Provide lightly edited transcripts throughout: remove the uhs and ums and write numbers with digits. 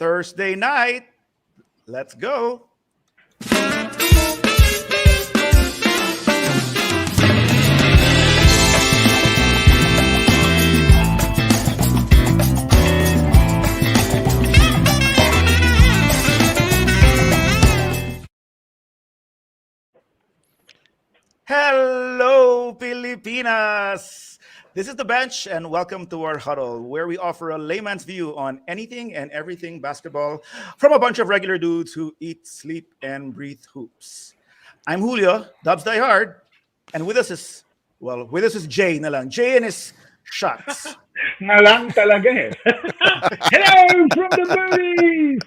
Thursday night. Let's go. Hello, Pilipinas! This is The Bench, and welcome to our huddle, where we offer a layman's view on anything and everything basketball from a bunch of regular dudes who eat, sleep, and breathe hoops. I'm Julio, Dubs Die Hard, and with us is Jay na lang. Jay and his shots. Na lang talaga eh. Hello from the movies!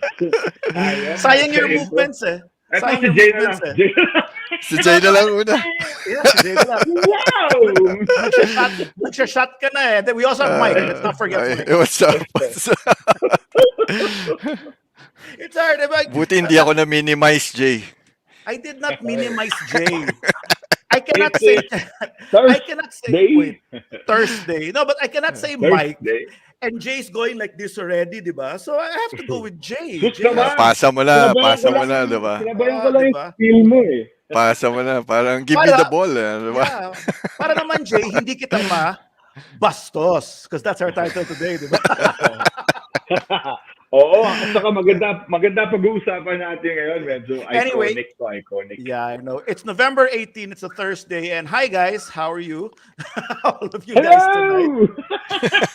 Ayan, Sayang your Jay. movements eh. Ito Sayang si your Jay na lang. movements eh. Jay na lang. Si Jay na lang una. Yeah, si Jay na lang. Wow! Nagsha-shot ka na eh. Then we also have Mike. Let's not forget Mike. What's up? What's up? It's hard. Diba? Buti hindi ako na-minimize, Jay. I did not minimize Jay. I cannot say I cannot say wait, Thursday. No, but I cannot say Mike. And Jay's going like this already, di ba? So I have to go with Jay. Sus Jay naman. Pasa mo na, di ba? Sinabayan ko lang diba? yung feel mo eh. Pasa mo na, parang give me the ball, di ba? Yeah. Para naman, Jay, hindi kita Bastos. Because that's our title today, di ba? Oo, at saka maganda pag-uusapan natin ngayon. Medyo Anyway, iconic. Yeah, I know. It's November 18. It's a Thursday. And hi, guys. How are you? All of you guys Hello! tonight.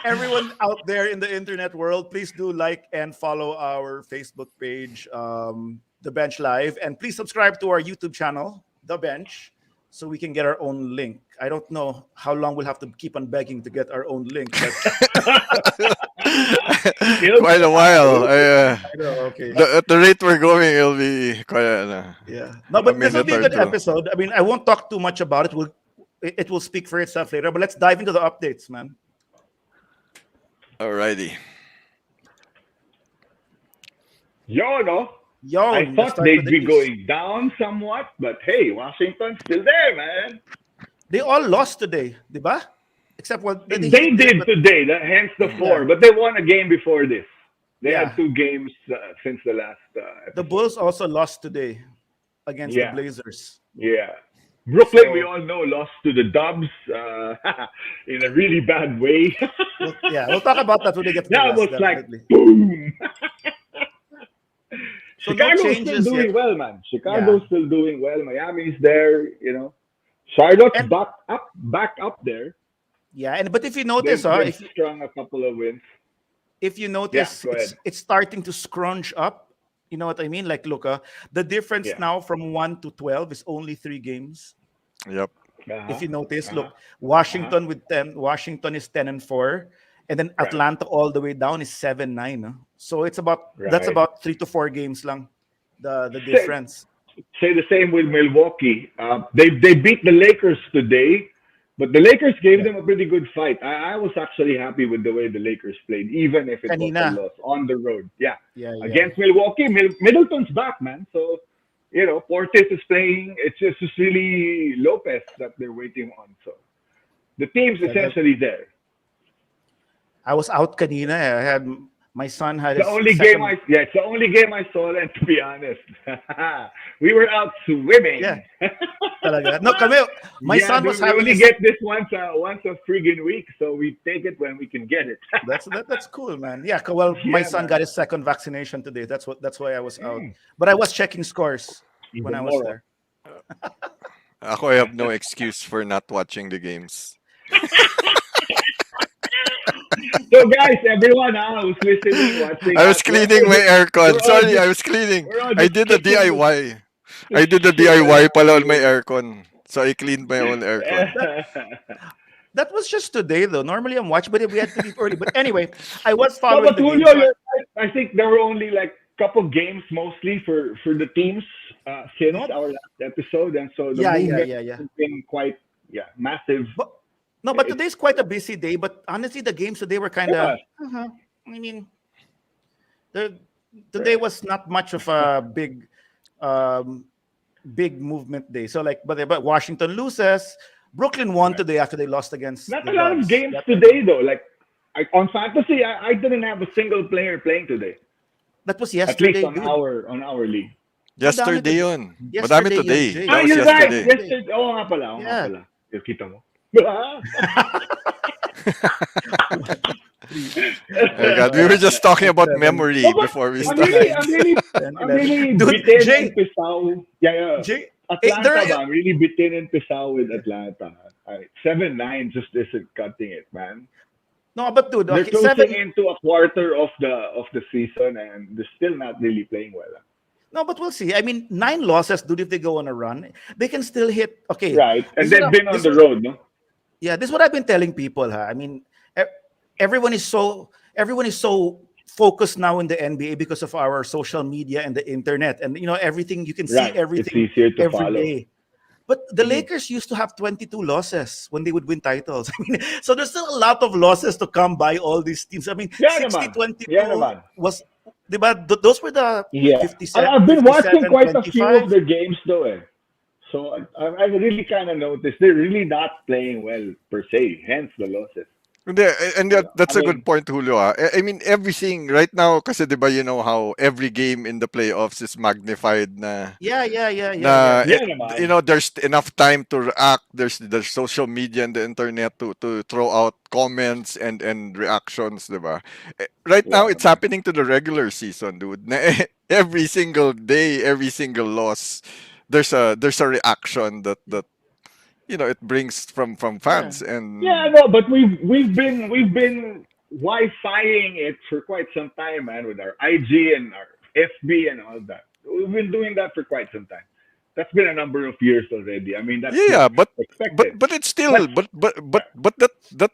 Everyone out there in the internet world, please do like and follow our Facebook page, The Bench Live. And please subscribe to our YouTube channel, The Bench, so we can get our own link. I don't know how long we'll have to keep on begging to get our own link. But Quite a while. I know, okay. At the rate we're going, it'll be quite a... Yeah. No, but this will be a minute good or two. episode. I mean, I won't talk too much about it. It will speak for itself later. But let's dive into the updates, man. Alrighty. Yo, no? Yo, I let's thought start they'd with the be East. going down somewhat, but hey, Washington's still there, man. They all lost today, diba? Except what They did today, hence the four, but they won a game before this. They Yeah. had two games since the last The episode. Bulls also lost today against Yeah. the Blazers. Yeah. Brooklyn, So- we all know, lost to the Dubs in a really bad way. We'll talk about that when we get to the That West, was like, definitely. boom. So no Chicago's still changes doing yet. well, man. Chicago's still doing well. Miami's there, Charlotte's And- back up there. Yeah, but if you They've, notice, they've strung a couple of wins. if you notice, go ahead. it's starting to scrunch up. You know what I mean? Like, look, the difference Yeah. now from 1 to 12 is only 3 games. Yep. If you notice, look, Washington with 10, Washington is 10-4, and then Right. Atlanta all the way down is 7-9. So it's that's Right. about 3 to 4 games lang, the difference. Say the same with Milwaukee. They beat the Lakers today, but the Lakers gave them a pretty good fight. I was actually happy with the way the Lakers played, even if it was Kanina. a loss on the road. Yeah. Yeah. Against Milwaukee, Middleton's back, man. So, Portis is playing. It's just really Lopez that they're waiting on. So, the team's essentially there. I was out kanina. I had my son had The his only second- game it's the only game I saw, and to be honest, we were out swimming. Yeah. Talaga. No, kami, my Yeah, son was we having only his, get this once a friggin' week, so we take it when we can get it. that's cool, man. Yeah, well, my Yeah, son man. got his second vaccination today. That's why I was out. But I was checking scores when I was more. there. Ako, I have no excuse for not watching the games. So guys, everyone who's listening, watching, I was cleaning my aircon. we're all Sorry, just- I was cleaning. we're all I just did a kicking DIY. I did a DIY pala on my aircon. So I cleaned my own aircon. That was just today, though. Normally I'm watching, but we had to leave early. But anyway, I was No, following but the Julio, game. I think there were only like couple games mostly for the teams since No. our last episode, and so the Yeah. movement has been quite massive. But today's quite a busy day. But honestly, the games today were kind of. I mean, today was not much of a big movement day. So but Washington loses. Brooklyn won today after they lost against. Not the a lot of Bucks. games today though. Like On fantasy, I didn't have a single player playing today. That was At least yesterday, dude. on our league. Madami Yesterday today. yun. Madami Yesterday yun, today. Jay. That Ah, was you're right. yesterday. Yesterday. Yesterday. Oo nga pala. Oo nga Yeah. pala. Yung kita mo. Three, Oh four, God, we were five, just talking six, about seven, memory No, but before we eight, I'm start. really, nine, I'm really, 10, I'm 11. really Dude, bitten and Jay, Pisau. Yeah, yeah. Jay, there Atlanta, is, ba? I'm really bitten and Pisau with Atlanta. Alright, 7-9 just isn't cutting it, man. no, but dude, They're okay, closing seven. into a quarter of the season and they're still not really playing well. No, but we'll see. I mean, nine losses, dude. If they go on a run, they can still hit. Okay, Right, this and is what they've been on this the is road, no? yeah, this is what I've been telling people. I mean, e- everyone is so focused now in the NBA because of our social media and the internet, and everything. You can see Right, it's everything easier to every follow. day. But the Mhm. Lakers used to have 22 losses when they would win titles. I mean, so there's still a lot of losses to come by all these teams. I mean, Yeah, sixty naman. twenty Yeah, two naman. was, diba, those were the Yeah. 57, I've been watching 57 quite a few of 25. their games though, eh. So I really kind of noticed they're really not playing well per se. Hence the losses. Hindi, and Yeah. I that's a good mean, point, Julio. I mean, everything right now, kasi di ba, you know how every game in the playoffs is magnified Yeah, yeah, yeah, yeah, yeah. na yeah, naman. there's enough time to react. There's social media and the internet to throw out comments and reactions, di ba? Right now, Yeah, it's naman. happening to the regular season, dude. Na every single day, every single loss, there's a reaction that it brings from Yeah. fans. Yeah, And no, but we've been Wi-Fiing it for quite some time, man, with our IG and our FB and all that. We've been doing that for quite some time. That's been a number of years already. I mean, that's yeah, expected. but it's still, That's but that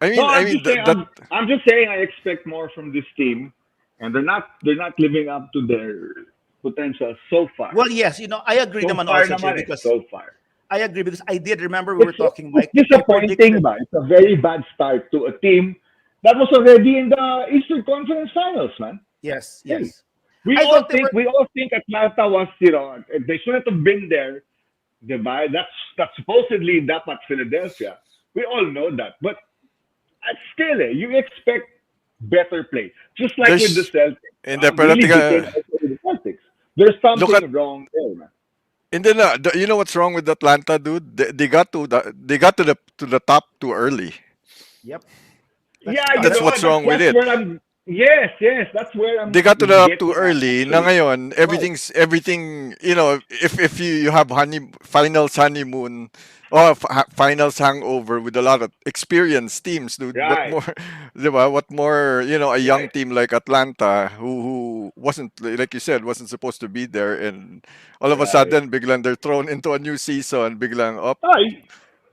I No, mean, I'm just saying. that I'm just saying. I expect more from this team, and they're not living up to their potential so far. Well, yes, I agree So naman far, also, Jay, naman eh. because So far, I agree because I did remember we were talking, it's Mike. I disappointing, predicted. but it's a very bad start to a team that was already in the Eastern Conference Finals, man. Yes, Hey, yes. we I all thought they think were. we all think Atlanta was, they shouldn't have been there. Diba? That's supposedly dapat Philadelphia. We all know that, but still, you expect better play. Just like with the there's Celtics. in the I'm pero really bitten also with the Celtics. There's look at something wrong there, man. and then you know what's wrong with Atlanta, dude? They got to the top too early. Yep. Yeah, No, you That's that's know what? what's That's where that's it. where I'm. Yes, yes, that's where They got to the top too getting at early. Na actually. ngayon, Right. everything, if you have finals honeymoon or finals hangover with a lot of experienced teams, dude, what Right. more, di ba? What more, a young Right. team like Atlanta who wasn't, like you said, wasn't supposed to be there, and all of a Right. sudden, biglang they're thrown into a new season, biglang up. Oh,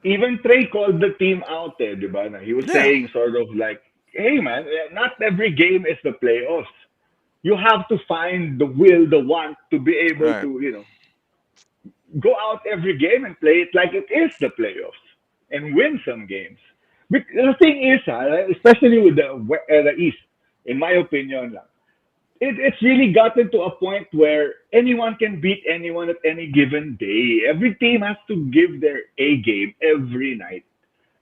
even Trey called the team out there, diba? Na he was Yeah, saying sort of like, hey man, not every game is the playoffs. You have to find the will, the want to be able right. to, go out every game and play it like it is the playoffs and win some games. But the thing is, especially with the East, in my opinion, it's really gotten to a point where anyone can beat anyone at any given day. Every team has to give their A game every night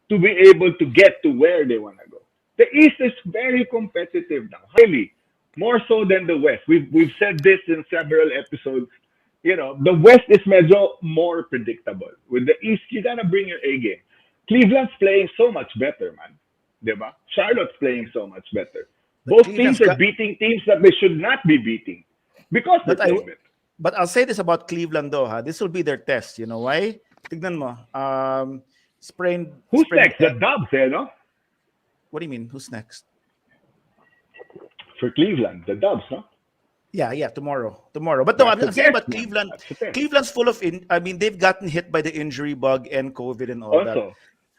to be able to get to where they want to go. The East is very competitive now, highly more so than the West. We've said this in several episodes. The West is medyo more predictable. With the East, you gotta bring your A game. Cleveland's playing so much better, man. Diba? Charlotte's playing so much better. but Both teams Cleveland's are got. beating teams that they should not be beating because they're But I. playing better. But I'll say this about Cleveland though, ha. This will be their test. You know why? Tignan mo. Who's Sprained. next? The Dubs, no? What do you mean? Who's next? For Cleveland, the Dubs, no? Yeah, yeah, tomorrow. But no, That's I'm, the I'm saying test, about man. Cleveland. That's the test. Cleveland's full of. I mean, they've gotten hit by the injury bug and COVID and all that. Also,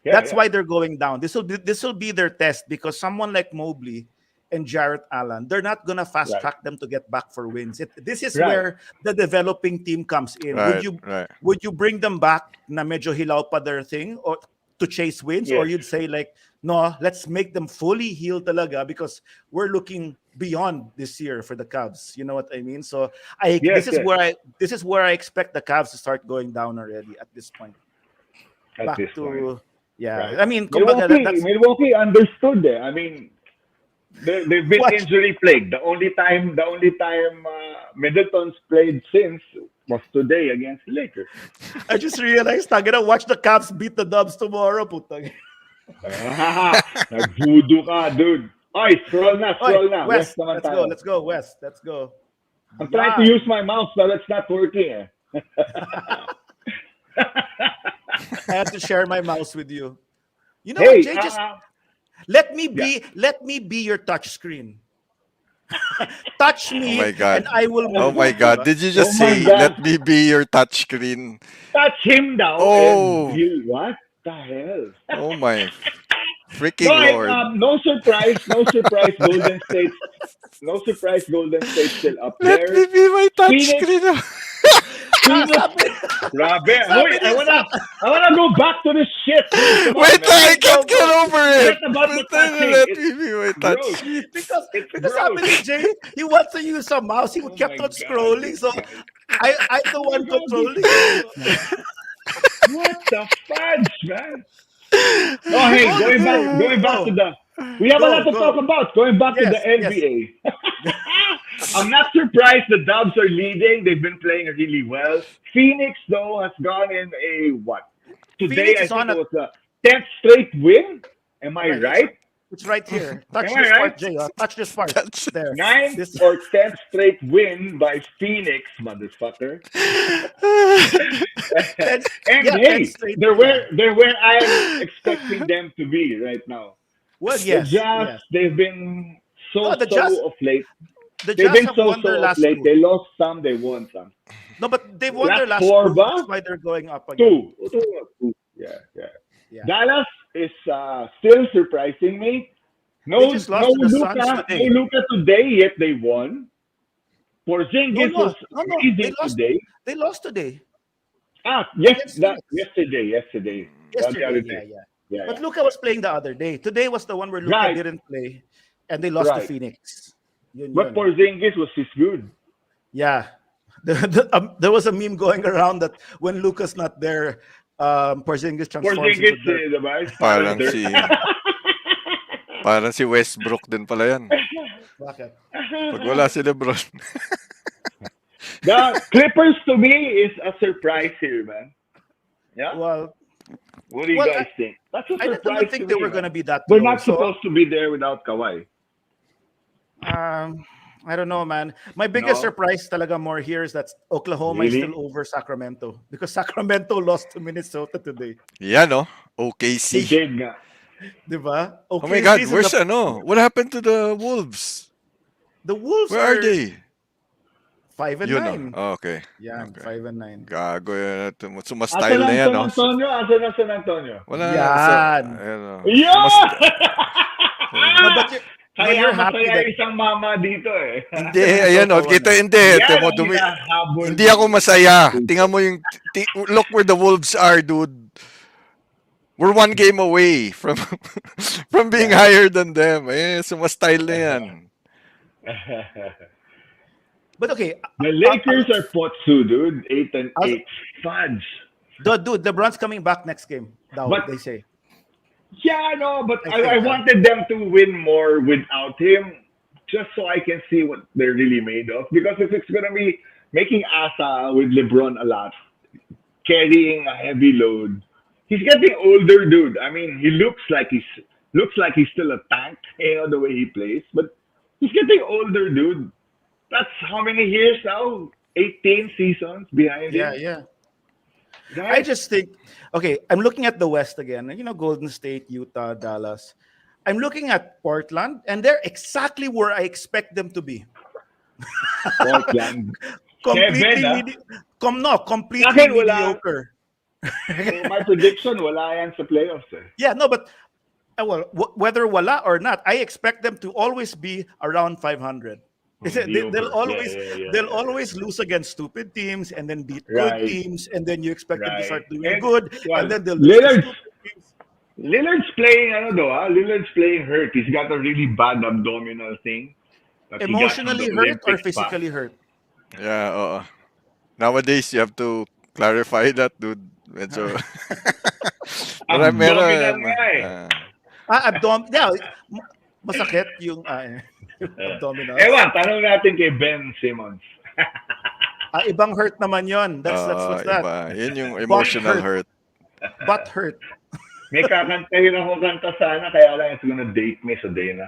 yeah, That's yeah, why they're going down. This will be their test because someone like Mobley and Jarrett Allen, they're not gonna fast right, track them to get back for wins. This is right. where the developing team comes in. Would Right, you right. would you bring them back na medyo hilaw pa their thing or to chase wins, or Yes, you'd say like no, let's make them fully healed talaga because we're looking beyond this year for the Cavs. You know what I mean? So I yes, this is yes. where I this is where I expect the Cavs to start going down already at this point. At Back this point, to Yeah. right? I mean, kumbaga, Milwaukee, that's Milwaukee understood it. I mean, they've been what. injury plagued. The only time Middleton's played since was today against the Lakers. I just realized I'm gonna watch the Caps beat the Dubs tomorrow, putang. Ah, nag-voodoo ka, dude. Oy, Oi, scroll na. West West, naman let's go. tayo. Let's go, West. Let's go. I'm trying to use Yan. my mouse, but it's not working. I had to share my mouse with you. You know what, Hey, Jay? Just yeah. let me be your touch screen. Touch Oh me my and God. I will Oh move. my Di God. ba? Did you Oh just my say, God. let me be your touchscreen? Touch him now and Oh, he'll what the hell? oh my No, freaking Lord. no surprise, no surprise. Golden State, no surprise. Golden State still up Let there. me be my Phoenix, touchscreen. Phoenix. Sabi, Grabe. Hoy, sabi I ni wanna, Sam, I wanna go back to this shit, dude. Come on, Wait lang, man. I go, can't go, get go. over it. Forget about the touching. Let It's me be my gross. touchscreen. Because It's sabi gross. ni Jay, he wants to use a mouse. He Oh my kept on god, scrolling. this So guy. I'm the Oh my one god, this controlling it. guy, man. What the fudge, man? No, hey, Hold going back to go. the. We have a lot to talk Go. about. Going back to the Yes, yes. NBA. I'm not surprised the Dubs are leading. They've been playing really well. Phoenix, though, has gone in a what? Today, Phoenix I is think on it a was a 10th straight win. Am I right. right? It's right here. Am Touch I this right? part, Jay. Touch this part. That's There. Ninth This or 10th straight win by Phoenix, motherfucker. ten. And Yeah, ten hey, straight. Yeah. they're where I'm expecting them to be right now. Well, The yes, Jazz, yes. they've been No, so of late. the They've Jazz been have won their so of last late. two. They lost some, they won some. No, but they've won their Last last four, two. That's ba? why they're going up again. Two. Two. Yeah, yeah. Yeah. Dallas is still surprising me. They No, just lost to the Suns No today. Luca today, yet they won. No, Porzingis was no, no, no. amazing today. They lost today Ah, yes, against that Phoenix yesterday, not the yesterday. other Yeah, day. yeah. Yeah, But yeah. Luca was playing the other day. Today was the one where Luca Right, didn't play, and they lost to right. Phoenix. Yun But yun. Porzingis was just good. Yeah. There was a meme going around that when Luca's not there, Porzingis transforms into Porzingis, dirt. diba, is parang parang dirt. si Westbrook din pala yan. Bakit? Pag wala si LeBron. The Clippers to me is a surprise here, man. Yeah? Well, What do you well, guys think? That's a I don't surprise to think they me, were gonna man. be that We're low. not So supposed to be there without Kawhi. um, I don't know, man. My biggest No? surprise talaga more here is that Oklahoma is still Really? over Sacramento because Sacramento lost to Minnesota today. Yan, no? They OKC. did nga. Diba? Oh my OKC God, is in where's what happened to the Wolves? the Wolves Where are are they? 5-9. Oh, okay. Yeah, Okay. 5-9. Gago yan. Asan Sumastyle na ang yan, San no? Antonio? Asan ang San Antonio? Wala. Yan. Ayan, no? Yeah! No, but when Kaya you're happy masaya that isang mama dito eh. Hindi, ayan, no? totoo Kita, na. hindi. Yan Temo, ang hinahabol hindi ng ako mga masaya. puto. Tingnan mo yung, look where the Wolves are, dude. We're one game away from from being Yeah. higher than them. Eh, sumastyle na yan. But okay, The I Lakers would, are potsu, dude. 8 and I was, 8. Fudge. dude, LeBron's coming back next game. Daw, But they say. yeah, no, but I I think. wanted them to win more without him, just so I can see what they're really made of. Because if it's gonna be making Asa with LeBron a lot, carrying a heavy load, he's getting older, dude. I mean, he looks like he's still a tank, the way he plays, but he's getting older, dude. That's how many years now? 18 seasons behind Yeah, him, yeah. I right? just think, okay, I'm looking at the West again. Golden State, Utah, Dallas. I'm looking at Portland, and they're exactly where I expect them to be. Portland. completely 7, ah. medi- no, Sa completely akin, wala. mediocre. My prediction, wala yan sa playoffs eh. Yeah, no, but well, whether wala or not, I expect them to always be around 500. They'll Mediocre. Yeah, always yeah, yeah, they'll yeah, always lose against stupid teams and then beat yeah. good Right, teams, and then you expect them to right. start doing And, good, and well, then they'll lose to Lillard's, stupid teams. Lillard's playing, ano do, ah? Lillard's playing hurt. He's got a really bad abdominal thing that he got from the Emotionally hurt or Olympics pa. physically hurt? Yeah, nowadays, you have to clarify that, dude. Medyo, Abdominal Meron. nga eh. Yeah, masakit yung Uh, abdominals. Ewan, tanong natin kay Ben Simmons. Ibang hurt naman yon. That's what's that? Iba. Yun yung Butt emotional hurt. hurt. Butt hurt. May kakantahin ako kanta sana, kaya lang it's gonna date me sa Dana.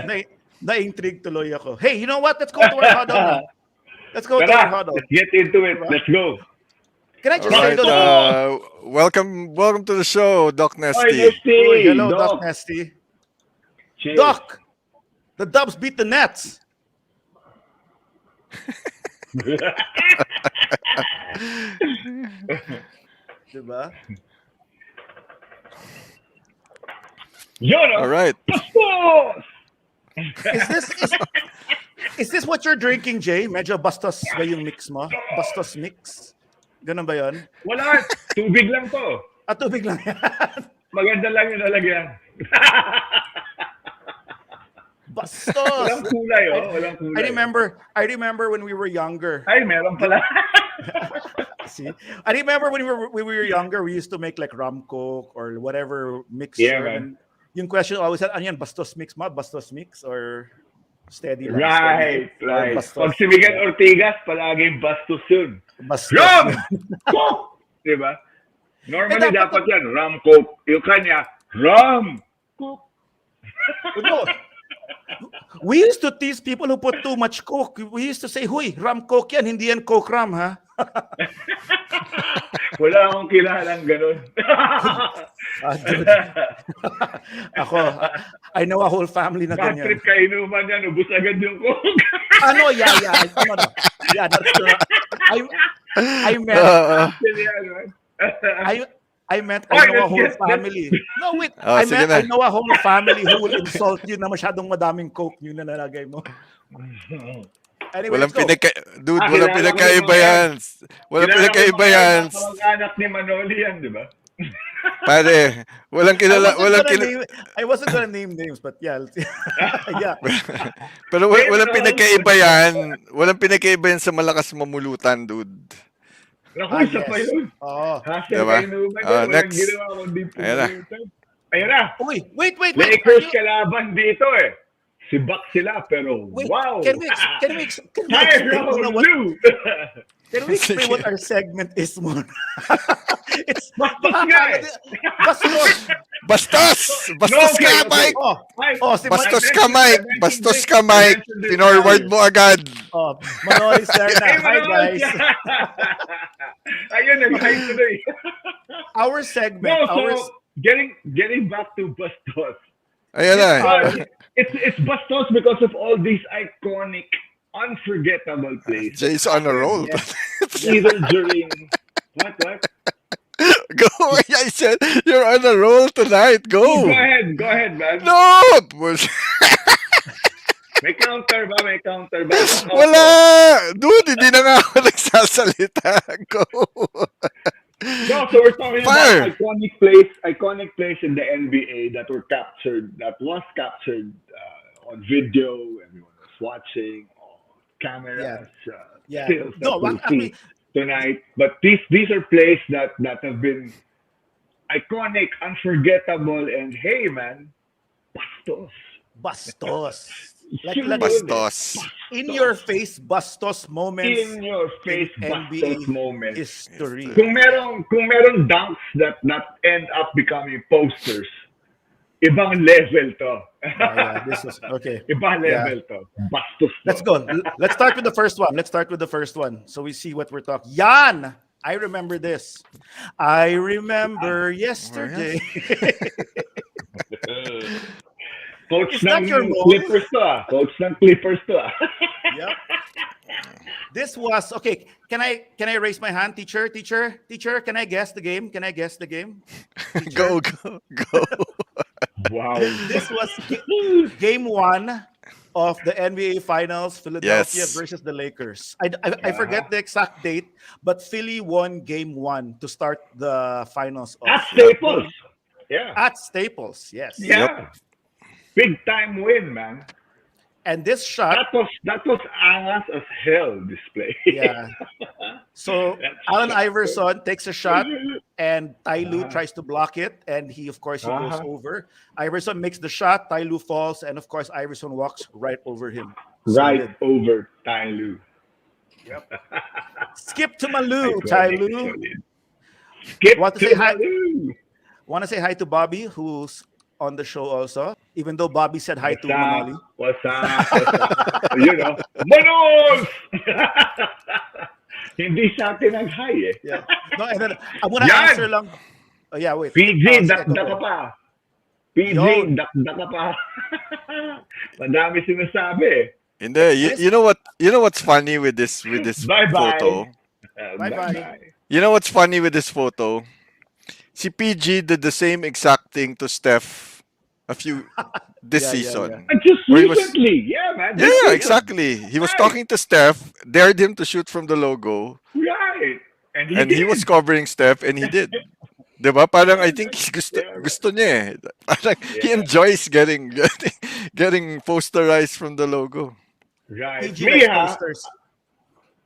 Na, na-intrigue tuloy ako. Hey, you know what? Let's go to our huddle now. Let's go to our Tara, huddle. let's get into it. Diba? Let's go. Can I All just say right. to Welcome to the show, Doc Oy, Nesty. Nesty! hello, Doc Doc! Nasty. Cheers. Doc, the Dubs beat the Nets. Diba? Yono! All right. Bastos! Is this is this what you're drinking, Jay? Medyo bastos ba yung mix mo? Bastos mix? Ganun ba yun? Wala, tubig lang to. Tubig lang yan. Maganda lang yung lalagyan. Bastos! Walang kulay, oh. Walang kulay. I remember when we were younger. Ay, meron pala. See? I remember when we were younger, we used to make like rum coke or whatever mix. Yeah, man. Yung question always had, ano yan, bastos mix ma? Bastos mix or steady lang? Right, Steady? Or right. bastos? Pag si Miguel Ortigas, palaging bastos yun. Bastos. Rum! Coke! Diba? Normally, dapat yan, rum, coke. Yung kanya, rum, coke. No. We used to tease people who put too much coke. We used to say, huy, rum coke yan, hindi yan coke rum, ha? Wala akong kilalang ganun. Dude. Ako, I know a whole family na Bad ganyan. trip ka inuman yan, ubus agad yung coke. Yeah. No. Yeah, that's true. I meant, Yan, man. I meant Oy, I know a let's whole get- family. No, wait. I sige meant na. I know a whole family who will insult you na masyadong madaming coke yung nalalagay mo. Anyway, Walang let's go. Dude, Ah, walang kilala ko pinagkaiba yung mga yan. Walang pinagkaiba yan. Kamag-anak ni Manoli yan, di ba? Pare, walang I wasn't gonna name names, but yeah. Yeah. Pero walang pinagkaiba yan. Walang pinagkaiba yan sa malakas mamulutan, dude. Naku, isa pa Yes. yun. Oh. Hassle Diba? ka inuman yan. Walang Next. ginawa kundi Ayan na. pumulutan. Ayun na. Uy, wait. Lakers kalaban dito eh. Si Buck sila, pero Wait, wow! can we explain Tyronn muna what Lue! can we explain what our segment is muna? It's Bastos nga eh! Bastos. Bastos! Bastos No, okay, ka, okay. Mike! Si Bastos I ka, mentioned- Mike! I mentioned Bastos this- ka, I Mike! mentioned this Pinorward earlier. mo agad! Manoy is there na. Hey, Hi Manol! guys. Ayun, nag-hi today. Our segment, No, so, getting back to Bastos. Ayan na. It's Bastos because of all these iconic, unforgettable plays. Jay's on a roll. Either during... What? Go! I said, you're on a roll tonight. Go! Go ahead, man. No! May counter ba? Wala! Dude, hindi na nga ako nagsasalita. Go! No, so we're talking Fire. about iconic plays in the NBA that was captured on video. Everyone was watching on cameras. Yeah. Stills that No, we'll actually- see tonight. But these are plays that have been iconic, unforgettable, and hey, man, Bastos. Sure. Bastos. In your face Bastos moments in your face, in Bastos NBA moment. history. Kung merong dunks that end up becoming posters, ibang level to. Yeah, this is okay. Ibang level to. Bastos to. Let's go. Let's start with the first one. So we see what we're talking. Yan! I remember this. I remember yesterday. Coach Is that ng your role? Clippers to ah. Coach ng Clippers to ah. Yep. This was okay. Can I raise my hand, teacher? Teacher, can I guess the game? Go. Wow. This was game 1 of the NBA Finals, Philadelphia Yes. versus the Lakers. I forget the exact date, but Philly won game 1 to start the finals. At Staples. Yeah. At Staples, yes. Yeah. Big time win, man. And this shot, That was angas as hell display. yeah. So That Allen shot. Iverson takes a shot, and Tai Lu Uh-huh. tries to block it, and of course, he goes Uh-huh. over. Iverson makes the shot, Tai Lu falls, and of course, Iverson walks right over him. Right Solid. over Tyloo. Yep. Skip to Malu, Tai Iconic, Lu. solid. Skip Want to to say hi? Maloo. Want to say hi to Bobby, who's on the show also. Even though Bobby said hi What's to up? Manoli. What's up? What's up? Manos! Hindi sa atin nag-hi eh. Yeah. No, and then I'm gonna answer Yan! lang. Oh yeah, wait. PJ, Sige, go, dakda ka go. pa. PJ, Yon. dakda ka pa. Madami sinasabi eh. Hindi, This. you know what? You know what's funny with this Bye-bye. photo? Bye bye. Bye-bye. You know what's funny with this photo? Si PG did the same exact thing to Steph a few this Yeah. season. And just Where he was recently, yeah, man. Yeah, This yeah, season. exactly. He was Right, talking to Steph, dared him to shoot from the logo, right. And he and he was did. covering Steph and he did. 'Di ba? Parang I Yeah, think man. gusto Yeah, man. gusto niya eh. Parang he Yeah. enjoys getting posterized from the logo. Right. PG likes posters.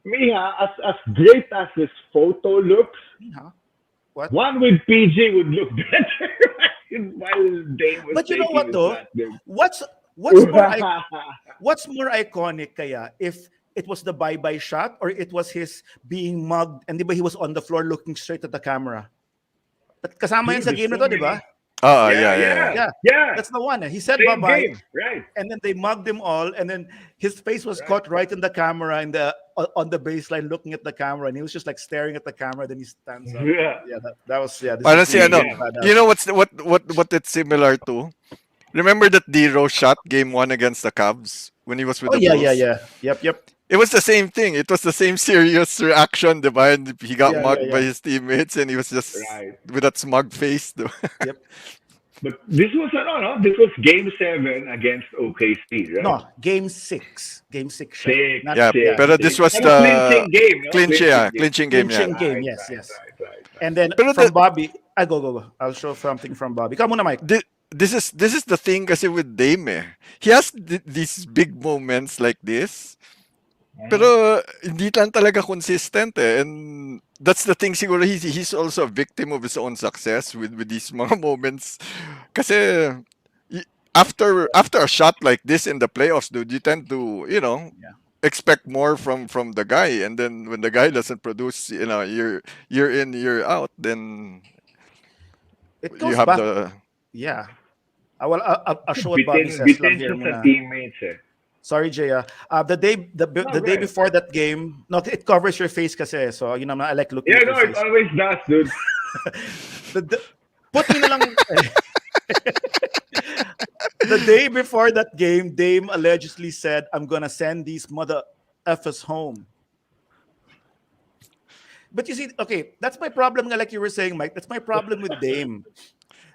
As great as this photo looks, Huh? What? one with PG would look better while Dane was But you know taking what his though? last name. What's what's more what's more iconic kaya if it was the bye-bye shot or it was his being mugged and di ba he was on the floor looking straight at the camera? Kasama yan Dude, sa there's game na so to, di many. ba? Ah, Yeah, yeah, yeah, yeah, yeah. Yeah. yeah. That's the one. He said Same bye-bye, game. Right, and then they mugged him all, and then his face was right. caught right in the camera in the on the baseline looking at the camera, and he was just like staring at the camera, then he stands up. Yeah. Yeah, that was this Parang is si really ano, Yeah. you badass. know what it's similar to? Remember that D-Rose shot game 1 against the Cavs when he was with Oh the yeah. Bulls? Yep. It was the same thing. It was the same serious reaction, diba? And he got mugged by Yeah. his teammates and he was just Right. with that smug face. Diba? Yep. But this was no. This was Game 7 against OKC, right? No, game six siya. Six, Not Yeah, yeah, pero six. this was And a the clinching game, no? clinching game, yeah. clinching game. Right, Yes, right, yes. right, right. And then Pero from Bobby, I go. I'll show something from Bobby. Come on, Mike. this is the thing kasi with Dame eh. He has these big moments like this. Pero hindi lang talaga consistent eh. And that's the thing siguro he's also a victim of his own success with these mga moments. Kasi after a shot like this in the playoffs, dude, you tend to, Yeah. expect more from the guy, and then when the guy doesn't produce, you're in, you're out, then It you goes have back. the Yeah. I'll show what Bobby says lang Bitin here siya sa muna. teammates eh. Sorry, Jaya. The day right. before that game, no, it covers your face kasi. So, I like looking Yeah, at your no, it face. always does, dude. Put me na lang. The day before that game, Dame allegedly said, "I'm gonna send these mother effers home." But you see, okay, that's my problem. Like you were saying, Mike, that's my problem with Dame.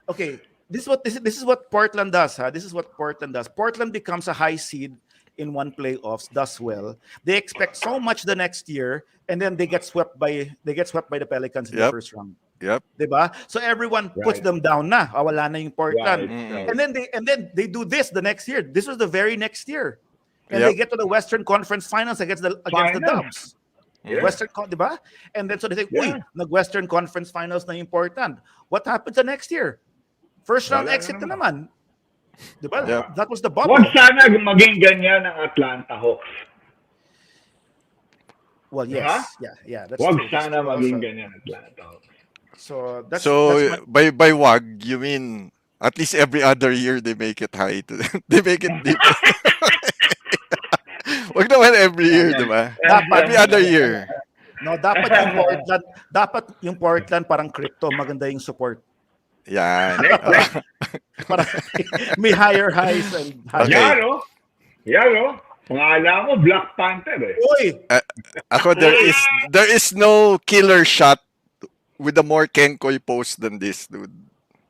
Okay, this is what Portland does. This is what Portland does. Portland becomes a high seed in one playoffs, does well. They expect so much the next year, and then they get swept by the Pelicans in the Yep. first round. Yep. Diba? So everyone puts Right. them down na. Wala na yung Portland. Right. And then they do this the next year. This was the very next year. And Yep. they get to the Western Conference Finals against the Finals. Dubs. Yeah. Diba? And then so they say, Yeah. uy, nag-Western Conference Finals na important. What happens the next year? First round Wala na exit na naman. naman. Diba? Yeah. That was the bubble. Huwag sana maging ganyan ang Atlanta Hawks. Well, yes. Yeah. That's Huwag true. That's sana true maging also. ganyan ang Atlanta Hawks. So that's So my, by wag you mean at least every other year they make it high they make it deep. Wag naman every year, diba? dapat Every other year. no, dapat yung Portland parang crypto, maganda yung support. Yan. Parang may higher highs and higher. Okay. Yan, no? Yan, no? Pangalan mo, Black Panther eh. Uy, Ako there is no killer shot with a more Kenkoy post than this, dude.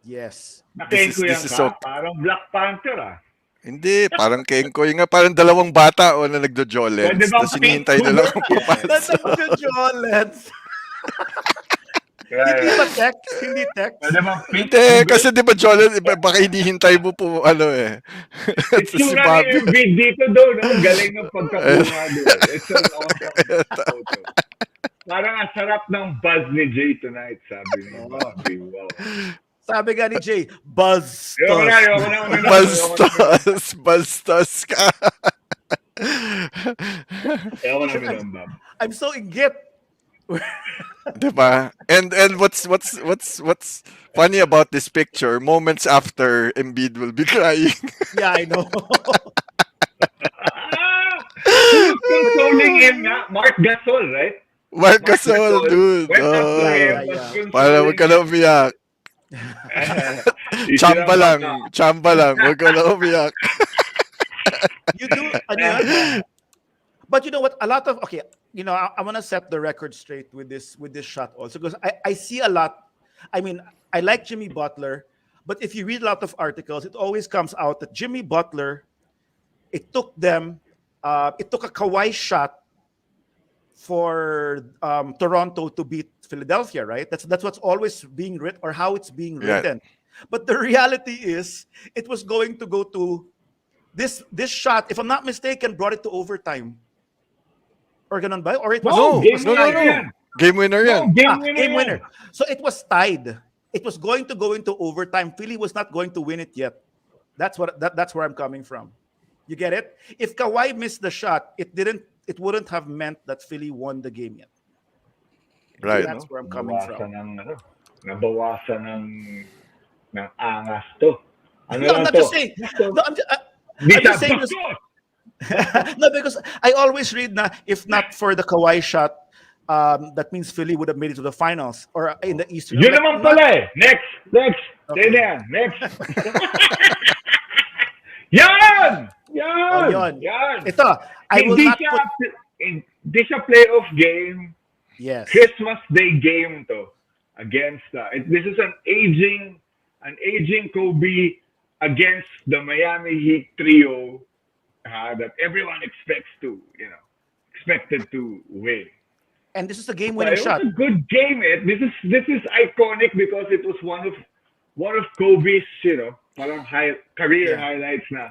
yes. Nakin ko yan this is ka, so- parang Black Panther ah. Hindi, parang Kenkoy nga. Parang dalawang bata o na Pwede nagdo-jolens. bang Tapos hinihintay nila kung papasok. That's a good Jolens. Hindi Yeah, ba yeah. text? Hindi Pwede text? bang pitch Hindi, ang kasi bet? 'di ba Jolan, baka hinihintay mo po ano eh. Si Itsura ni Bobby. Embiid dito doon, no? Galing ng pagkakuha doon. It's an awesome photo. Parang ang sarap ng buzz ni Jay tonight, sabi ni Oo. Bobby. Wow. Sabi nga ni Jay, Ayoko na uminom. Ayoko na uminom. Bastos ka. Ayoko na I'm, uminom, Bob. I'm so inggit. 'Di ba? And what's funny about this picture, moments after Embiid will be crying. Yeah, I know. Who was consoling him nga? Mark Gasol, right? Marc Mark Gasol, Gasol dude. went up to Yeah, him, yeah, Oh, was yeah. para wag consoling ka na him. umiyak. Isinang baka. Chamba lang, wag ka na umiyak. You do, ano yun? But you know what? A lot of okay, I want to set the record straight with this shot also because I see a lot. I mean, I like Jimmy Butler, but if you read a lot of articles, it always comes out that Jimmy Butler, it took a Kawhi shot for Toronto to beat Philadelphia, right? That's what's always being written or how it's being Yeah, written. But the reality is, it was going to go to this shot, if I'm not mistaken, brought it to overtime. Or ganun ba? Or it was No, no, it game was no, no, winner tied. no. yan. Game winner No, yan. game winner Game yan. winner. So it was tied. It was going to go into overtime. Philly was not going to win it yet. That's where I'm coming from. You get it? If Kawhi missed the shot, it wouldn't have meant that Philly won the game yet. Right. Yun, no? That's where I'm coming from. Nabawasan ng angas to. Ano No, I'm lang not to? just saying. Bastos. No, Di I'm siya, just saying this. bastos! No, because I always read na if not for the Kawhi shot, that means Philly would have made it to the finals or in the Eastern. I'm Yun like, naman not pala eh. Next. Stay okay. there. Next. Yan! Oh, Yan! yon. Yan! Ito, I will Hindi not siya, put. hindi siya playoff game. Yes. Christmas Day game to against this is an aging Kobe against the Miami Heat trio that everyone expected to win. And this is a So game-winning it was shot. a good game. This is iconic because it was one of Kobe's parang career Yeah. highlights na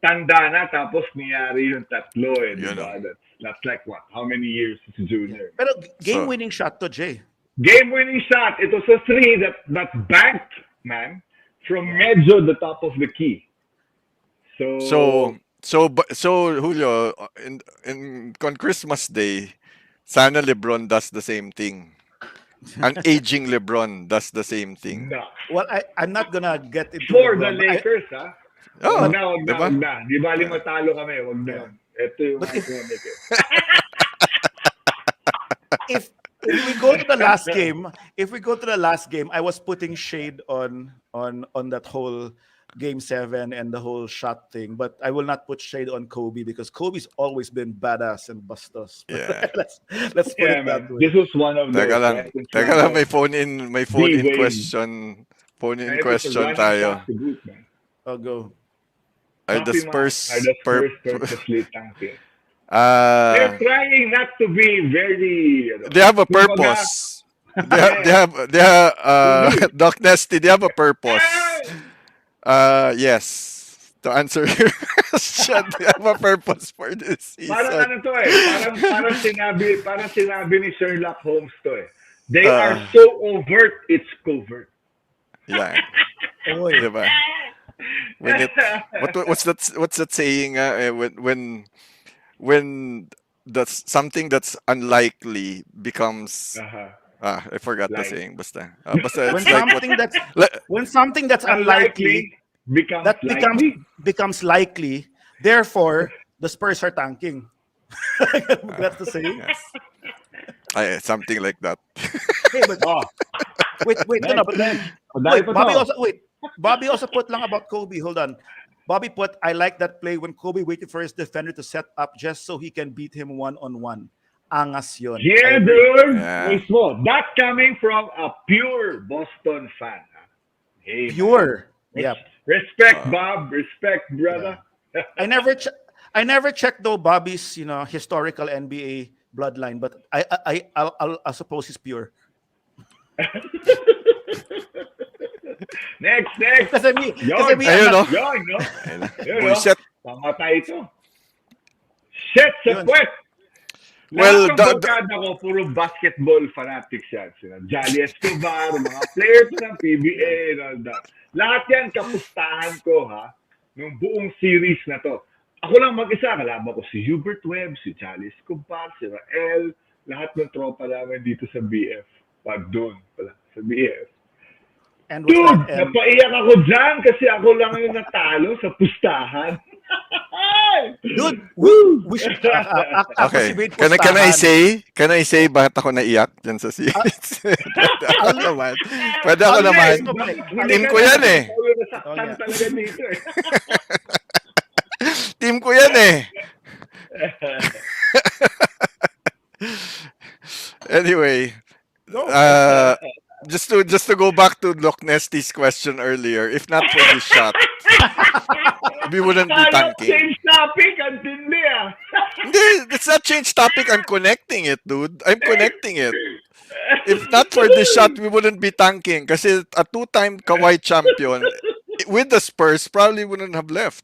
tanda na tapos nangyari yung tatlo di You know. ba? That's like what? How many years as a Yeah. junior? Pero So, game-winning shot to Jay. Game-winning shot. It was a three that banked, man, from Yeah. medyo the top of the key. So so Julio, in on Christmas Day, sana LeBron does the same thing. An aging LeBron does the same thing. no. Well, I'm not gonna get into For the LeBron, but Lakers, ha? Wag Oh, but na, wag na, 'di ba? wag na. Di bali Yeah. matalo kami, wag na yeah. yun. Ito yung But iconic eh. if we go to the last game, I was putting shade on that whole game 7 and the whole shot thing, but I will not put shade on Kobe because Kobe's always been badass and Bastos. Yeah. Let's put Yeah, it that man. way. This was one of Teka those, lang. right? In Teka lang, Toronto. may phone in D-Wade. question. Phone in And it was a question running tayo. across the group, man. I'll go. Are the Coffee man are Spurs the Spurs purposely tanking. They're uh trying not to be very, they have a kumbaga, purpose. They have hindi. Doc Nesty, they have a purpose. Ah! Yes. To answer your question, they have a purpose for this Parang season. ano to eh, parang sinabi ni Sherlock Holmes to eh. They are Uh, so overt, it's covert. yeah. Oy. Diba? When it what's that saying when that's something that's unlikely becomes Uh-huh. I forgot the Like, saying basta When it's like what something that's li- when something that's unlikely unlikely becomes that likely. becomes likely, therefore the Spurs are tanking. That's the saying. yes. Something like that. Hey, but Oh, wait, no, no, but next. wait, Bobby also put lang about Kobe. Hold on. Bobby put, I like that play when Kobe waited for his defender to set up just so he can beat him one-on-one. Angas yun. I Yeah, agree. dude. Yeah. Mismo. That coming from a pure Boston fan. Hey, man. Pure. Yep. Respect, Uh, Bob. Respect, brother. I never checked though Bobby's historical NBA bloodline, but I suppose he's pure. Next, next. Kasi Yon, me, I'm Ayun, not, no? yon, no? Ayun na. Yun, no? Buiset. Pamatay ito. Shit sa yun. puwet! Lahat Well, ng barkada ko, puro basketball fanatics yan. Sina Jolly Escobar, mga players ng PBA, and all that. Lahat yan, kapustahan ko, ha? Nung buong series na to. Ako lang mag-isa, kalaban ko si Hubert Webb, si Jolly Escobar, si Rael, lahat ng tropa namin dito sa BF. Pag doon pala, sa BF. And what's that? Dude, And napaiyak ako dyan kasi ako lang yung natalo sa pustahan. dude, Woo! we should, ako si okay. Wade Pustahan. Can I say bakit ako naiyak dyan sa Ah, series? Pwede ako I'll, naman. Pwede ako I'll let naman. this go play. Huli Team ka ko na, yan eh. ikaw yung Oh nasaktan yeah. talaga dito eh. Team ko yan eh. Anyway, Go. uh, just to go back to Loch Nesty's question earlier, if not for this shot, we wouldn't be Kaya tanking. change topic, ang tindi ah. Hindi, it's not change topic. I'm connecting it, dude. I'm connecting it. If not for this shot, we wouldn't be tanking. Kasi a two-time Kawhi champion with the Spurs probably wouldn't have left.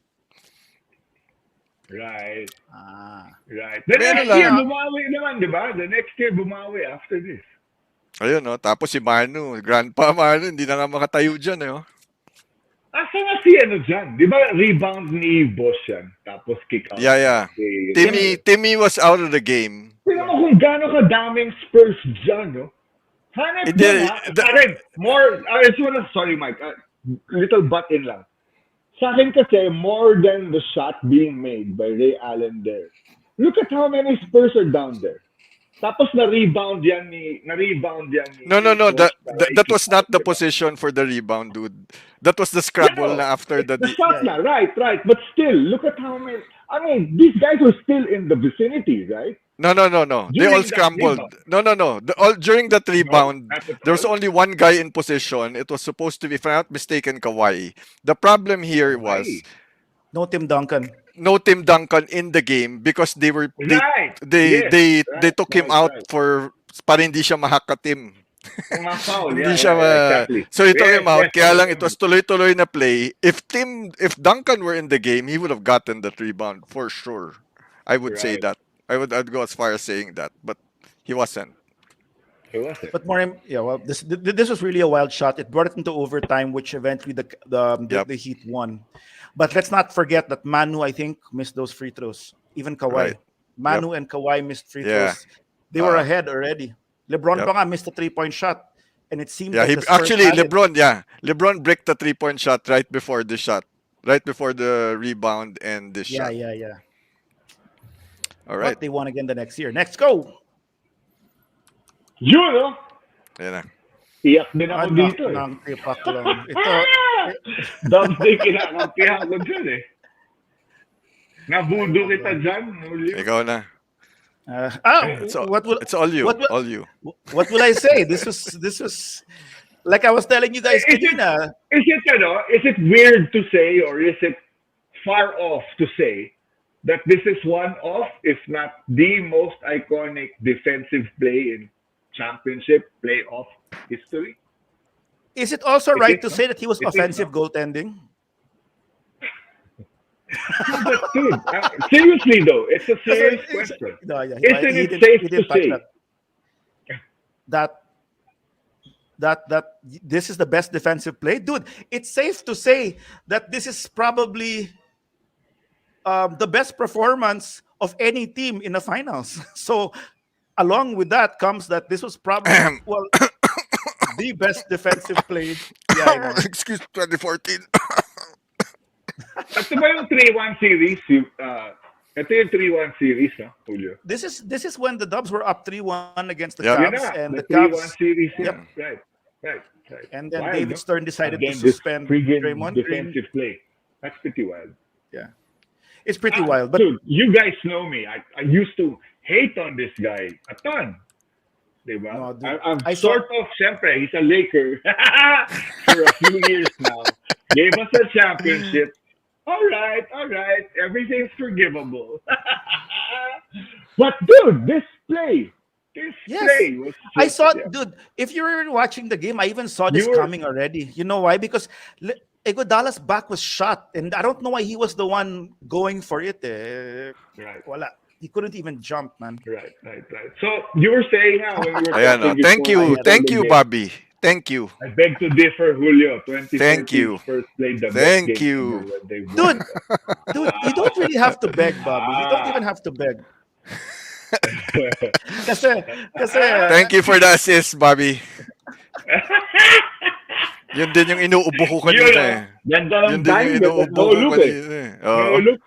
Right, Ah. right. The Pero next year, lang. bumawi naman, di ba? The next year, bumawi after this. Ayun, no? Tapos si Manu, Grandpa Manu, hindi na nga makatayo dyan, eh. Oh. Asa nga si ano dyan? Di ba rebound ni Boss yan? Tapos kick out Yeah, niya. yeah. Si, Timmy was out of the game. tingnan mo kung gaano kadaming Spurs dyan, no? Hanep Hindi, dyan, ha? Karen, more, I just wanna, sorry Mike, little butt in lang. Sa akin kasi, more than the shot being made by Ray Allen there. Look at how many Spurs are down there. Tapos na-rebound yan no, no, ni no. Boss That, para that, that i-kick was out, not the di ba? position for the rebound, dude. That was the Yeah, scrabble no, na after it's the... the shot Yeah. na, right, right. But still, look at how many, I mean, these guys were still in the vicinity, right? No, no, no, no. They all During that scrambled. rebound. No, no, no. During that No, rebound, not at there was all. only one guy in position. It was supposed to be, if I'm not mistaken, Kawhi. The problem here was Kawhi. No Tim Duncan. no Tim Duncan in the game because Right. they Yes. they they Right, took him right, out right. para hindi siya mahakatim. Mga foul. Hindi Yeah, siya yeah, yeah, exactly. so he took Yes, him out yes, I kaya lang it remember. was tuloy-tuloy na play. If Duncan were in the game, he would have gotten that rebound for sure. I would say Right. that. I'd go as far as saying that, but he wasn't. Who was it? But more, yeah, well, this was really a wild shot. It brought it into overtime, which eventually Yep, the Heat won. But let's not forget that Manu, I think, missed those free throws. Even right. Kawhi, Yep. Manu and Kawhi missed free Yeah. throws. They were Uh, ahead already. LeBron yep. pa nga missed a 3-point shot, and it seemed Yeah, like he the Spurs actually had it. LeBron, yeah. LeBron bricked the three-point shot right before the shot. Right before the rebound and this Yeah, shot. yeah, yeah. All right. But they won again the next year. Next, go. You know, Ayan na. iyak din ako Anak dito eh. ng tipak lang. Ito, Dami kinakampihan ko dyan eh. Nabudo kita dyan, Julio. Ikaw na. It's all, what will it's all you. what will All you. what will I say? This was like I was telling you guys Is kanina. is it weird to say or is it far off to say that this is one of, if not the most iconic defensive play in championship playoff history? Is it also It right is, to no? say that he was It is, no? offensive goaltending? No, but dude, seriously though, it's a serious It's- question. no, yeah, Isn't he it didn't safe he to didn't touch say? that that this is the best defensive play, dude. It's safe to say that this is probably the best performance of any team in the finals. So along with that comes that this was probably well the best defensive play. Yeah, I know. Excuse 2014. Ito ba yung 3-1 series? Ito yung 3-1 series, no, Julio? This is when the Dubs were up 3-1 against the Yep. Yun Cavs, na, and the the 3-1 Cavs. series Yep. yan. Right, right, right. And then Wild, David no? Stern decided to Again, this suspend friggin' Draymond Green. defensive play. That's pretty wild. Yeah, it's pretty wild. But Dude, you guys know me. I used to hate on this guy a ton. Diba? no, dude, I'm I saw. sort of, syempre, he's a Laker for a few years now. Gave us a championship. All right, everything's forgivable. But dude, this play, His Yes. play was I just, saw, yeah. dude, if you were watching the game, I even saw You this were coming already. You know why? Because Iguodala's back was shot, and I don't know why he was the one going for it. right, Wala. He couldn't even jump, man. right. So you were saying when we were Ayan, talking oh. Thank before you. Ayan. before Thank the you, game, Bobby. Thank you. I beg to differ, Julio. Thank 2014 you. Spurs played the best Thank game ever you. when they won. Dude, dude, you don't really have to beg, Bobby. You don't Ah. even have to beg. Kasi, kasi, Thank you for the assist, Bobby. Yun din yung inuubo ko Yun, kanina eh. ganda ng Yun din yung dime, but inuubo no ko look eh. kanina eh. No Oo. look.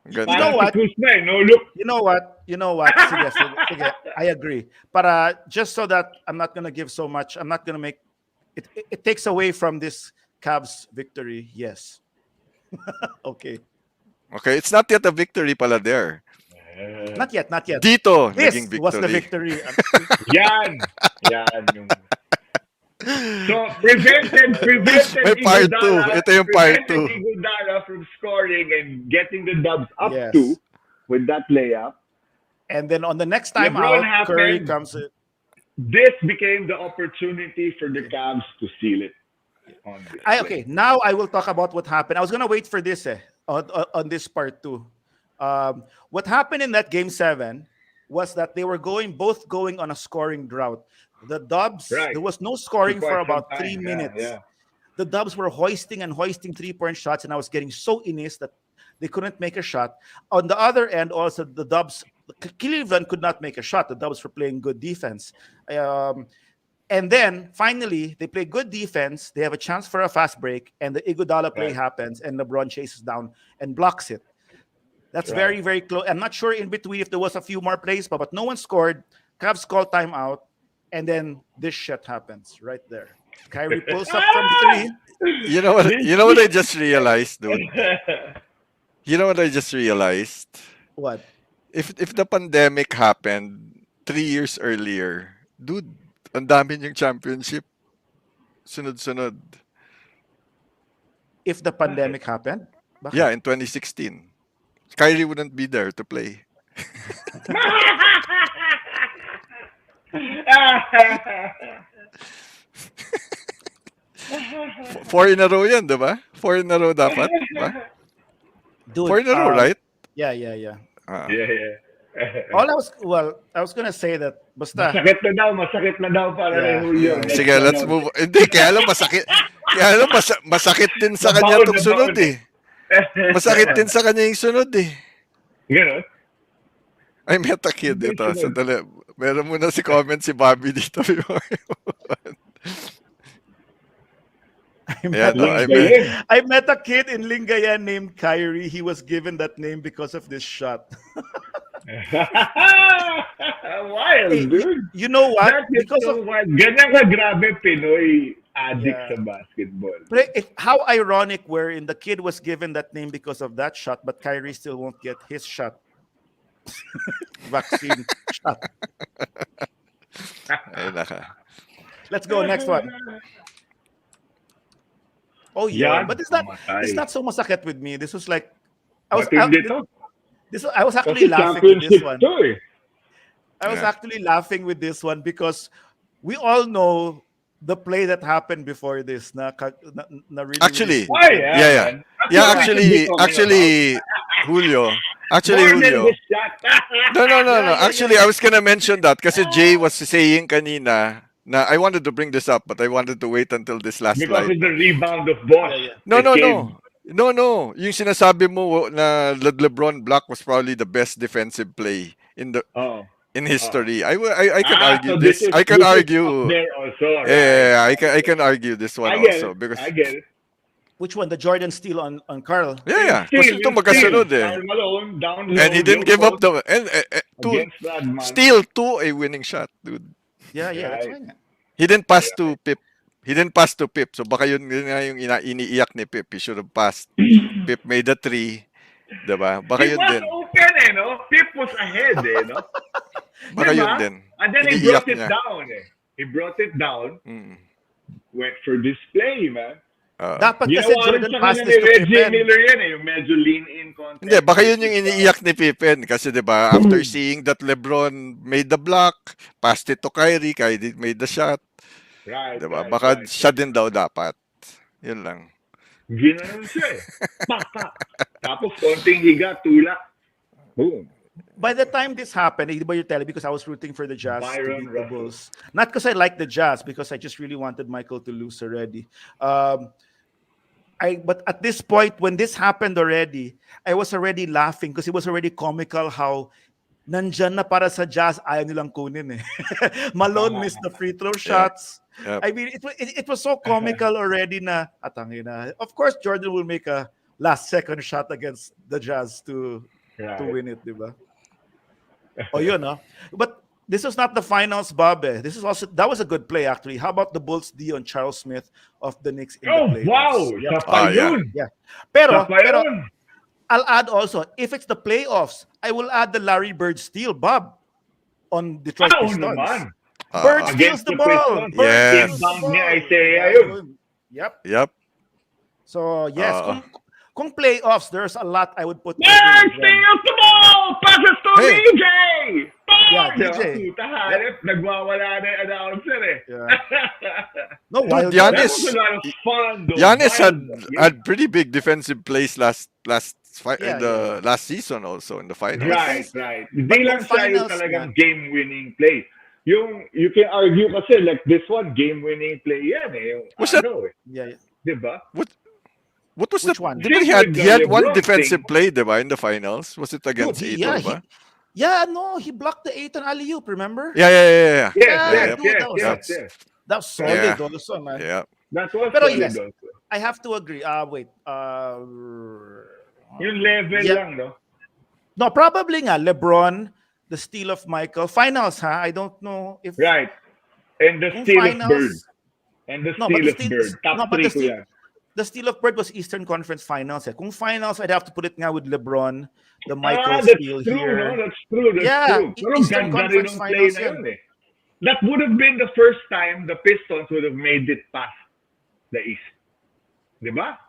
you know Parang si what? Kuzma eh, no look. You know what? You know what? Sige, sige, sige. I agree. Para just so that I'm not gonna give so much, I'm not gonna make it takes away from this Cavs victory. Yes. Okay. Okay, it's not yet a victory pala there. Eh, Not yet, not yet. Dito, naging This was the victory. victory. Yan. Yan yung... So, prevented May part 2. Iguodala, Ito yung part 2. from scoring and getting the Dubs up Yes. to with that layup. And then on the next time LeBron out, Curry happened. comes in. This became the opportunity for the Cavs to seal it on this play. Okay, now I will talk about what happened. I was gonna wait for this on this part two. What happened in that game 7 was that they were both going on a scoring drought. The Dubs, Right. there was no For scoring for quite some about three time. Yeah, minutes. yeah. The Dubs were hoisting and hoisting 3-point shots, and I was getting so inis that they couldn't make a shot. On the other end, also the Dubs, Cleveland could not make a shot. The Dubs were playing good defense. And then finally, they play good defense. They have a chance for a fast break, and the Iguodala play Right. happens, and LeBron chases down and blocks it. That's Right. very, very close. I'm not sure in between if there was a few more plays, but no one scored. Cavs call timeout, and then this shit happens right there. Kyrie pulls up from three. You know what? You know what I just realized, dude. You know what I just realized? What? If the pandemic happened 3 years earlier, dude, ang dami yung championship. Sunod-sunod. If the pandemic happened? Bakit? Yeah, in 2016. Kyrie wouldn't be there to play. 4 in a row yan, di ba? 4 in a row dapat, di ba? Dude, 4 in a row, right? Yeah. Ah. Yeah. I was gonna say that basta Masakit na daw para kay Yeah. Julio. Yeah. Next Sige, let's ano. move. Hindi, kaya lang masakit. Kaya lang masakit din sa kanya Nabaon, itong sunod nabaon. eh. Masakit din sa kanya yung sunod eh. Ganon. I met a kid Hindi ito. sunod. Sandali. Meron muna si comment si Bobby dito. Ayan, no, I met a kid in Lingayen named Kyrie. He was given that name because of this shot. Wild, Hey, dude. you know what? That is Because so of wild. Ganyan ka grabe Pinoy addict Yeah. sa basketball. how ironic wherein the kid was given that name because of that shot, but Kyrie still won't get his shot. Vaccine shot. Ay, naka. Let's go next one. Oh yeah, Yan, but it's pamatay. not so masakit with me. This was like I was Matindi to. I was actually Kasi laughing with this championship one. to eh. I was Yeah. actually laughing with this one because we all know the play that happened before this na really, Actually, really Why? stupid. Yeah. man. That's Yeah, what we should be talking actually, Julio. Actually, More than Julio. the shot. No. Yeah. Actually, I was gonna mention that kasi Jay was saying kanina na I wanted to bring this up, but I wanted to wait until this last Because slide. of the rebound of Bosch. Yeah. No. It came- No. Yung sinasabi mo na LeBron block was probably the best defensive play Oh. in history. I can argue so this. is- I can this is up argue. there also. Right? Yeah, I can argue this one I get also it. because I get it. Which one? The Jordan steal on Carl. yeah. Kasi ito magkasunod eh. Karl Malone, down low, And he didn't give up the against Rodman. steal to a winning shot, dude. Yeah, that's Right. fine. He didn't pass to Pip. He didn't pass to Pip. So baka yun nga yung iniiyak ni Pip. He should have passed. Pip made a 3. Diba? Baka He yun was din. open no? Pip was ahead no? Baka Diba? yun din. And then he Iniiyak brought it niya. down He brought it down, Mm. went for display, man. Oo. Dapat kasi Ginawa rin Jordan sa passed kanya ni this to Reggie Pippen. Miller yan eh, yung medyo lean-in Hindi, contest, baka yun yung vertical. iniiyak ni Pippen kasi 'di ba after seeing that LeBron made the block, passed it to Kyrie made the shot, Right, 'di ba? right, Baka right, siya right. din daw dapat. Yun lang. Ginanon siya eh. Pak, pak. Tapos konting higa, tulak. Boom. By the time this happened, di ba you're telling because I was rooting for the Jazz to Byron beat the Russell. Bulls. Not because I like the Jazz, because I just really wanted Michael to lose already. But at this point, when this happened already, I was already laughing because it was already comical how nandyan na para sa Jazz, ayaw nilang kunin eh. Malone missed the free throw Yep. shots. Yep. I mean, it was so comical already na, atangin na. Of course, Jordan will make a last second shot against the Jazz to Right. win it, di ba? Oh, yun, no? But this was not the finals, Bob. This is also that was a good play actually. How about the Bulls D on Charles Smith of the Knicks in the Oh, wow! playoffs? Yep. Sa pa Yeah. yun! Yeah. Sa Pero pa yun! I'll add also if it's the playoffs, I will add the Larry Bird steal, Bob, on Detroit Oo Pistons. naman. Bird steals Against the the ball. Pistons. Bird Yes. steals the Inbound ni ball. Isaiah Yeah, yun. Yep. Yep. So yes, Oo. kung playoffs, there's a lot I would put over Bird LeBron. steals the ball! Passes to Hey. DJ! Yeah, Diba? DJ. Puta hanip, nagwawala na yung announcer eh. Yeah. No, Dude, wild That Giannis- was a lot of fun though. Giannis Wild. had pretty big defensive plays Yeah, in the last season also in the finals. Right, right. Hindi But lang kung siya yung finals talagang na- game-winning play. Yung, you can argue kasi like this one, game-winning play yan eh. Yung Was that- ano eh. Yeah. Diba? What was Which that? one? Di ba Same he with the had one LeBron defensive thing. play, diba, in the finals? Was it against Dude, Aiton, ba? he blocked the Aiton alley-oop, remember? Yeah. Yes, Yeah, yes, dude, yes, that was- yes, yes. That was solid Yeah. also, man. Yeah. That was Pero solid yes. also. I have to agree. Wait. Yung level Yeah. lang, no? No, probably nga, LeBron, the steal of Michael. Finals, ha? I don't know if... Right. And the Kung steal of finals- Bird. And the No, but steal the of steal- Bird. Top no, but 3 the ko steal- yan. The steal of Bird was Eastern Conference Finals. Kung finals, I'd have to put it nga with LeBron, the Michael That's steal true, here. no? That's true. That's Yeah, true. Pero Eastern ganda rin Conference yung play Finals na yan. yun eh. That would have been the first time the Pistons would have made it past the East. Diba?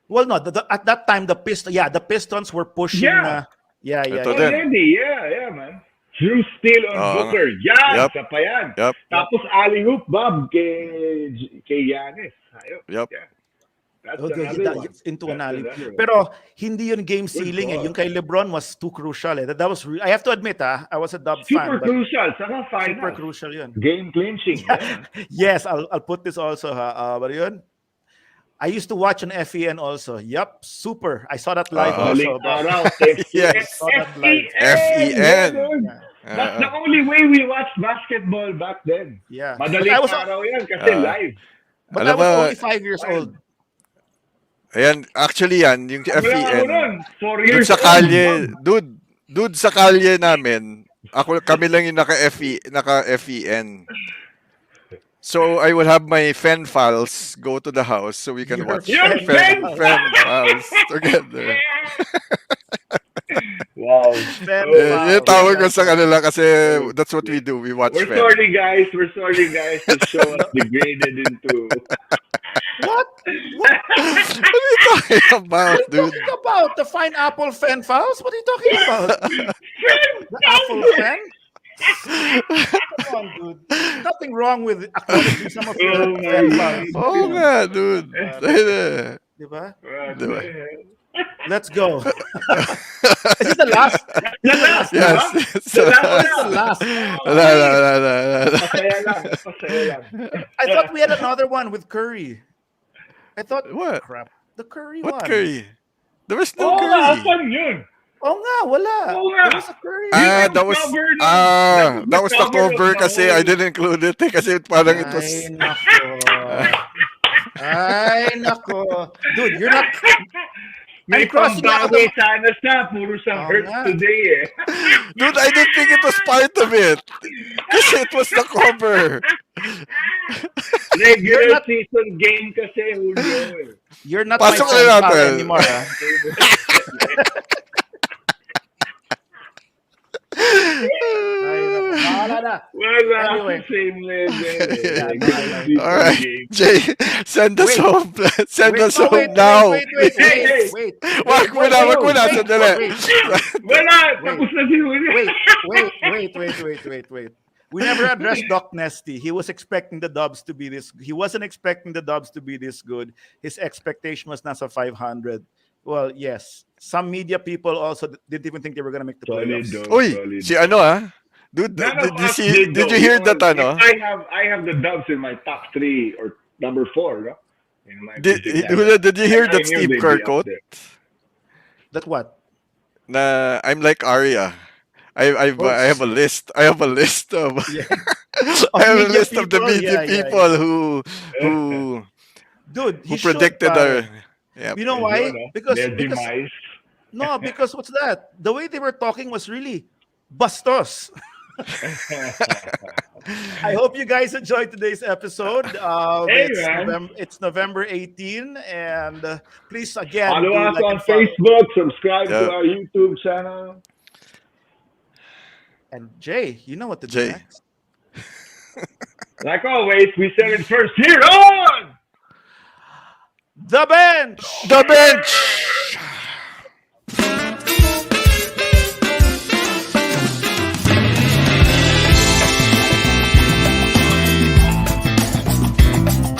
Well, no, at that time, the Pistons were pushing. Yeah. Yeah. Ito din. Already, yeah, man. Drew steal on Booker. Yan, Yup. sa pa yan. Yep. Tapos alley-oop, Bob, kay Giannis. Ayun. Yep. Yeah. That's Oh, another one. into an That's alley. another one. Pero hindi yun game sealing eh. call. Yung kay LeBron was too crucial eh. That was I have to admit I was a Dub Super fan, but crucial. Saka final. super crucial yun. Game clinching. Yeah. Yes, I'll put this also ha. But yun, I used to watch on FEN also. Yup, super. I saw that live also. Madaling araw. Yes. FEN. FEN. That's the only way we watched basketball back then. Yeah. Madaling But I was- araw yan kasi live. But I Alam was mo, only 5 years old. Ayan, actually yan, yung Wala ako FEN, nun. 4 dun years sa kalye, old. dude sa kalye namin, kami lang yung naka-FEN. So I will have my FEN files go to the house so we can Your watch Your FEN FEN files together. Wow. Fan Oh, file. Yung tawag ko sa kanila kasi that's what we do, we watch We're FEN. sorry, guys. We're sorry, guys, to show us degraded into. What? What are you talking about, dude? Talking about the fine apple fan files? What are you talking about? The apple fan? Come on, dude. Nothing wrong with acknowledging some of your Oh my fan God. files. Oo nga, dude. Diba? What Diba? the hell? Let's go. Is this the last? The last, Yes. diba? So, The This is the last. last. la. Pasaya lang. Pasaya lang. I thought we had another one with Curry. I thought, What? crap. The Curry What one. Curry? There was no Oo nga, Curry. asan yun? Oh nga, wala. Oo nga. There was a Curry. That That was was covered in- that was the cover of cover the kasi I whole- didn't include it kasi parang it was Ay, nako. Ay, nako. Dude, you're not... May I'm crossing out pambawi the- sana siya. Puro siyang Oo hurt nga. today eh. dude, I didn't think it was part of it. Kasi it was the cover. Regular not- season game kasi, Julio eh. You're not Pasok my na fan natin. pal anymore, ah. Ay, nako. Bahala na. We're not the Anyway, same level. yeah, Like, no, this I is know. All different right, game. Jay, send us Wait, home. Send wait, us no, home wait, wait, now. wait, wait, Hey, wait, hey! wait, Wag wait, mo wait, na, wait, wag mo No! na, wait, sandali. wait, wait, Wala! wait, Tapos na si Julio. wait. We never addressed Doc Nesty. He was expecting the Dubs to be this. He wasn't expecting the Dubs to be this good. His expectation was nasa 500. Well, yes. Some media people also didn't even think they were gonna make the Solid playoffs. though, Uy, solid. si ano Dude, None of did you us see, did did though. you We hear all, that if ano? I have the Dubs in my top three or number four, no? In my Did, tipping lineup. did you hear I that knew Steve they'd be Kerr up quote? there. That what? Na I'm like Arya. Oh, I have a list. I have a list of yeah. I Of have a media list of the people. media Yeah, yeah, people yeah. who Dude, he who should predicted pare. our. Yep. You know Medyo, why? no? Because Their because demise. no, because what's that? The way they were talking was really Bastos. I hope you guys enjoyed today's episode. Hey, man. It's November 18, and please again Follow do us like on and follow. Facebook. Subscribe to Yep. our YouTube channel. And Jay, you know what to do Jay. next. Like always, we said it first here on The bench. The bench.